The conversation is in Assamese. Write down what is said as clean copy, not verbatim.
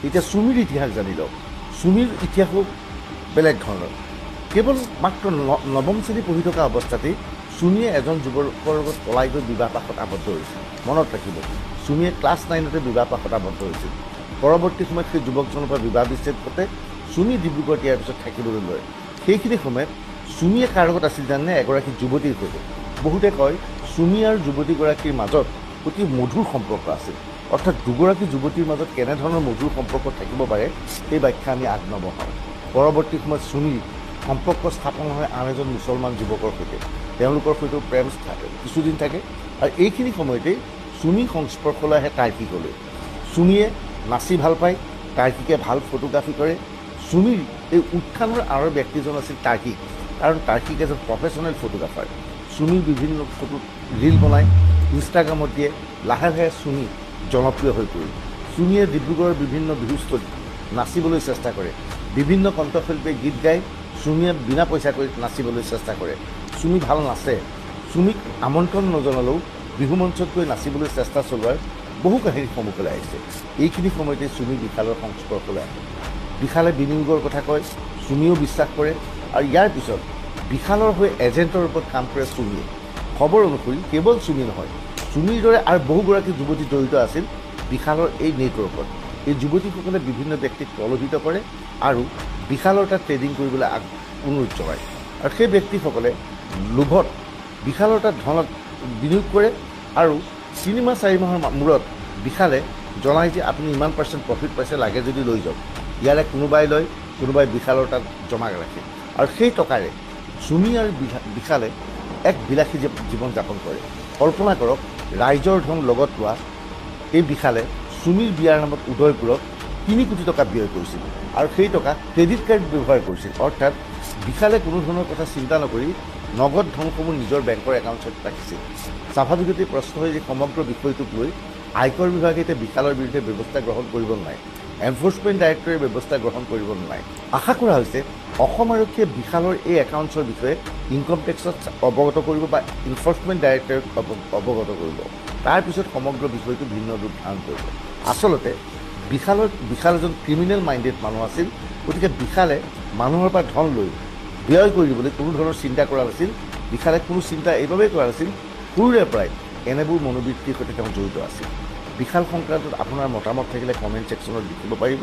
এতিয়া চুমিৰ ইতিহাস জানি লওক। চুমিৰ ইতিহাসো বেলেগ ধৰণৰ। কেৱল মাত্ৰ নৱম শ্ৰেণী পঢ়ি থকা অৱস্থাতেই চুমিয়ে এজন যুৱকৰ লগত পলাই গৈ বিবাহ পাশত আবদ্ধ হৈছিল। মনত ৰাখিব, চুমিয়ে ক্লাছ 9তে বিবাহ পাশত আবদ্ধ হৈছিল। পৰৱৰ্তী সময়ত সেই যুৱকজনৰ পৰা বিবাহ বিচ্ছেদ ঘটে। চুমি ডিব্ৰুগড়ত ইয়াৰ পিছত থাকিবলৈ লয়। সেইখিনি সময়ত চুমিয়ে কাৰ লগত আছিল জানে? এগৰাকী যুৱতীৰ সৈতে। বহুতে কয় চুমি আৰু যুৱতীগৰাকীৰ মাজত অতি মধুৰ সম্পৰ্ক আছিল। অৰ্থাৎ দুগৰাকী যুৱতীৰ মাজত কেনেধৰণৰ মধুৰ সম্পৰ্ক থাকিব পাৰে সেই ব্যাখ্যা আমি আগ নবঢ়াওঁ। পৰৱৰ্তী সময়ত চুমি সম্পৰ্ক স্থাপন হয় আন এজন মুছলমান যুৱকৰ সৈতে। তেওঁলোকৰ সৈতেও প্ৰেম কিছুদিন থাকে আৰু এইখিনি সময়তেই চুমি সংস্পৰ্শলৈ আহে তাৰ্কিকলৈ। চুমিয়ে নাচি ভাল পায়, তাৰ্কিকে ভাল ফটোগ্ৰাফী কৰে। চুমিৰ এই উত্থানৰ আঁৰৰ ব্যক্তিজন আছিল তাৰ্কিক, কাৰণ তাৰ্কিক এজন প্ৰফেশ্যনেল ফটোগ্ৰাফাৰ। চুমিৰ বিভিন্ন ফটো ৰীল বনায়, ইনষ্টাগ্ৰামত দিয়ে। লাহে লাহে চুমি জনপ্ৰিয় হৈ পৰিল। চুমিয়ে ডিব্ৰুগড়ৰ বিভিন্ন বিহুস্থলীত নাচিবলৈ চেষ্টা কৰে। বিভিন্ন কণ্ঠশিল্পীয়ে গীত গায়, চুমিয়ে বিনা পইচাকৈ নাচিবলৈ চেষ্টা কৰে। চুমি ভাল নাচে। চুমিক আমন্ত্ৰণ নজনালেও বিহু মঞ্চত গৈ নাচিবলৈ চেষ্টা চলোৱাৰ বহু কাহিনী সন্মুখলৈ আহিছে। এইখিনি সময়তে চুমি বিশালৰ সংস্পৰ্শলৈ আহে। বিশালে বিনিয়োগৰ কথা কয়, চুমিয়েও বিশ্বাস কৰে আৰু ইয়াৰ পিছত বিশালৰ হৈ এজেণ্টৰ ৰূপত কাম কৰে চুমিয়ে। খবৰ অনুসৰি কেৱল চুমি নহয়, চুমিৰ দৰে আৰু বহুগৰাকী যুৱতী জড়িত আছিল বিশালৰ এই নেটৱৰ্কত। এই যুৱতীসকলে বিভিন্ন ব্যক্তিক প্ৰলোভিত কৰে আৰু বিশালৰ তাত ট্ৰেডিং কৰিবলৈ অনুৰোধ জনায়। আৰু সেই ব্যক্তিসকলে লোভত বিশালৰ তাত ধনত বিনিয়োগ কৰে আৰু 3 মাহ 4 মাহৰ মূৰত বিশালে জনায় যে আপুনি ইমান % প্ৰফিট পাইছে, লাগে যদি লৈ যাওক। ইয়াৰে কোনোবাই লয়, কোনোবাই বিশালৰ তাত জমা ৰাখে আৰু সেই টকাৰে চুমি আৰু বিশালে এক বিলাসী জীৱন যাপন কৰে। কল্পনা কৰক, ৰাইজৰ ধন লগত লোৱা এই বিশালে চুমিৰ বিয়াৰ নামত উদয়পুৰত 3 কোটি টকা ব্যয় কৰিছিল আৰু সেই টকা ক্ৰেডিট কাৰ্ড ব্যৱহাৰ কৰিছিল। অৰ্থাৎ বিশালে কোনো ধৰণৰ কথা চিন্তা নকৰি নগদ ধনসমূহ নিজৰ বেংকৰ একাউণ্টত ৰাখিছিল। স্বাভাৱিকতে প্ৰশ্ন হয় যে সমগ্ৰ বিষয়টোক লৈ আয়কৰ বিভাগে এতিয়া বিশালৰ বিৰুদ্ধে ব্যৱস্থা গ্ৰহণ কৰিব নাই, এনফৰ্চমেণ্ট ডাইৰেক্টৰে ব্যৱস্থা গ্ৰহণ কৰিব নাই। আশা কৰা হৈছে অসম আৰক্ষীয়ে বিশালৰ এই একাউণ্টছৰ বিষয়ে ইনকম টেক্সত অৱগত কৰিব বা এনফৰ্চমেণ্ট ডাইৰেক্টৰেট অৱগত কৰিব। তাৰপিছত সমগ্ৰ বিষয়টো ভিন্ন ৰূপ ধাৰণ কৰিব। আচলতে বিশাল এজন ক্ৰিমিনেল মাইণ্ডেড মানুহ আছিল। গতিকে বিশালে মানুহৰ পৰা ধন লৈ ব্যয় কৰিবলৈ কোনো ধৰণৰ চিন্তা কৰা নাছিল। বিশালে কোনো চিন্তা এইবাবেই কৰা নাছিল, সৰুৰে পৰাই এনেবোৰ মনোবৃত্তিৰ সৈতে তেওঁ জড়িত আছিল। বিশাল সংক্ৰান্তত আপোনাৰ মতামত থাকিলে কমেণ্ট ছেকশ্যনত লিখিব পাৰিব।